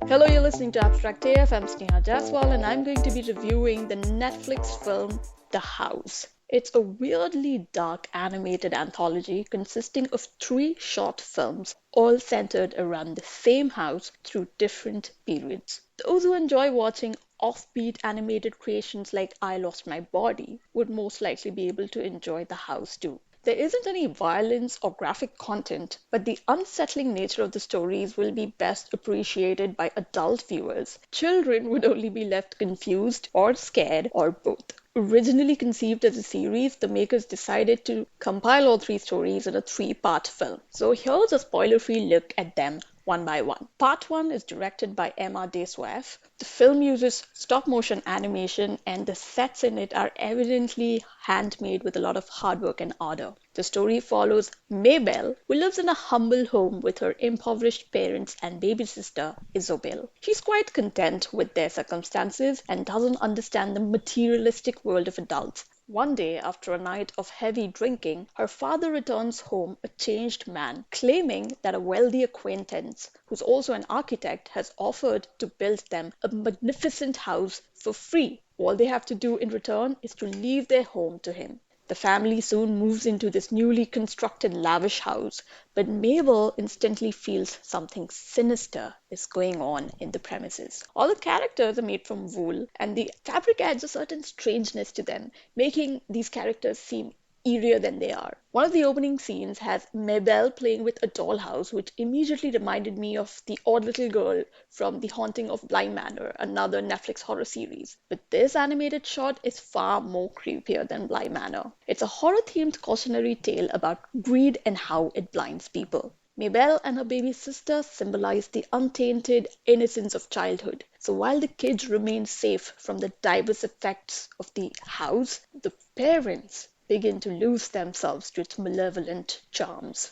Hello, you're listening to Abstract AF. I'm Sneha Jaiswal, and I'm going to be reviewing the Netflix film The House. It's a weirdly dark animated anthology consisting of three short films, all centered around the same house through different periods. Those who enjoy watching offbeat animated creations like I Lost My Body would most likely be able to enjoy The House too. There isn't any violence or graphic content, but the unsettling nature of the stories will be best appreciated by adult viewers. Children would only be left confused or scared or both. Originally conceived as a series, the makers decided to compile all three stories in a three-part film. So here's a spoiler-free look at them one by one. Part 1 is directed by Emma Jaiswal. The film uses stop motion animation and the sets in it are evidently handmade with a lot of hard work and ardor. The story follows Maybelle, who lives in a humble home with her impoverished parents and baby sister, Isobel. She's quite content with their circumstances and doesn't understand the materialistic world of adults. One day, after a night of heavy drinking, her father returns home a changed man, claiming that a wealthy acquaintance, who's also an architect, has offered to build them a magnificent house for free. All they have to do in return is to leave their home to him. The family soon moves into this newly constructed lavish house, but Mabel instantly feels something sinister is going on in the premises. All the characters are made from wool, and the fabric adds a certain strangeness to them, making these characters seem eerier than they are. One of the opening scenes has Mabel playing with a dollhouse, which immediately reminded me of the odd little girl from The Haunting of Bly Manor, another Netflix horror series. But this animated shot is far more creepier than Bly Manor. It's a horror-themed cautionary tale about greed and how it blinds people. Mabel and her baby sister symbolize the untainted innocence of childhood. So while the kids remain safe from the diverse effects of the house, the parents begin to lose themselves to its malevolent charms.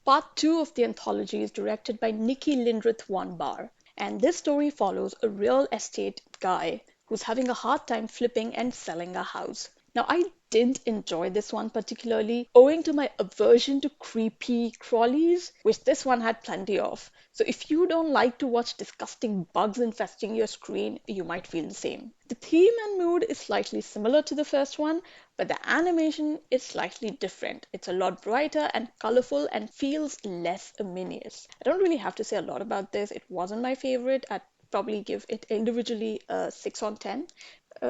Part 2 of the anthology is directed by Nikki Lindrith Bar, and this story follows a real estate guy who's having a hard time flipping and selling a house. Now, I didn't enjoy this one particularly, owing to my aversion to creepy crawlies, which this one had plenty of. So if you don't like to watch disgusting bugs infesting your screen, you might feel the same. The theme and mood is slightly similar to the first one, but the animation is slightly different. It's a lot brighter and colorful and feels less ominous. I don't really have to say a lot about this. It wasn't my favorite. I'd probably give it individually a 6 on 10.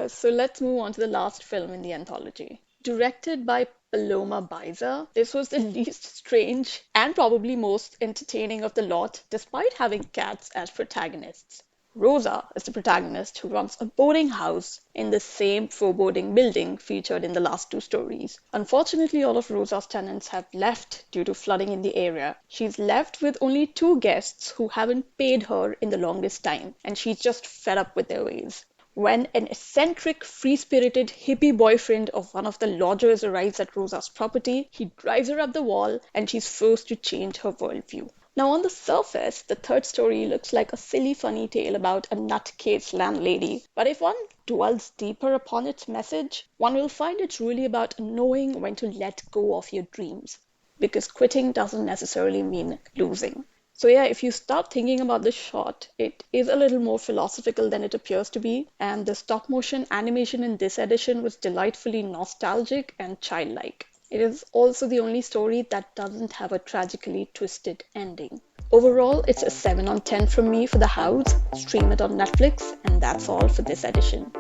So let's move on to the last film in the anthology. Directed by Paloma Baiza, this was the least strange and probably most entertaining of the lot, despite having cats as protagonists. Rosa is the protagonist who runs a boarding house in the same foreboding building featured in the last two stories. Unfortunately, all of Rosa's tenants have left due to flooding in the area. She's left with only two guests who haven't paid her in the longest time, and she's just fed up with their ways. When an eccentric, free-spirited hippie boyfriend of one of the lodgers arrives at Rosa's property, he drives her up the wall and she's forced to change her worldview. Now, on the surface, the third story looks like a silly, funny tale about a nutcase landlady. But if one dwells deeper upon its message, one will find it's really about knowing when to let go of your dreams. Because quitting doesn't necessarily mean losing. So yeah, if you start thinking about this short, it is a little more philosophical than it appears to be, and the stop motion animation in this edition was delightfully nostalgic and childlike. It is also the only story that doesn't have a tragically twisted ending. Overall, it's a 7 on 10 from me for The House. Stream it on Netflix, and that's all for this edition.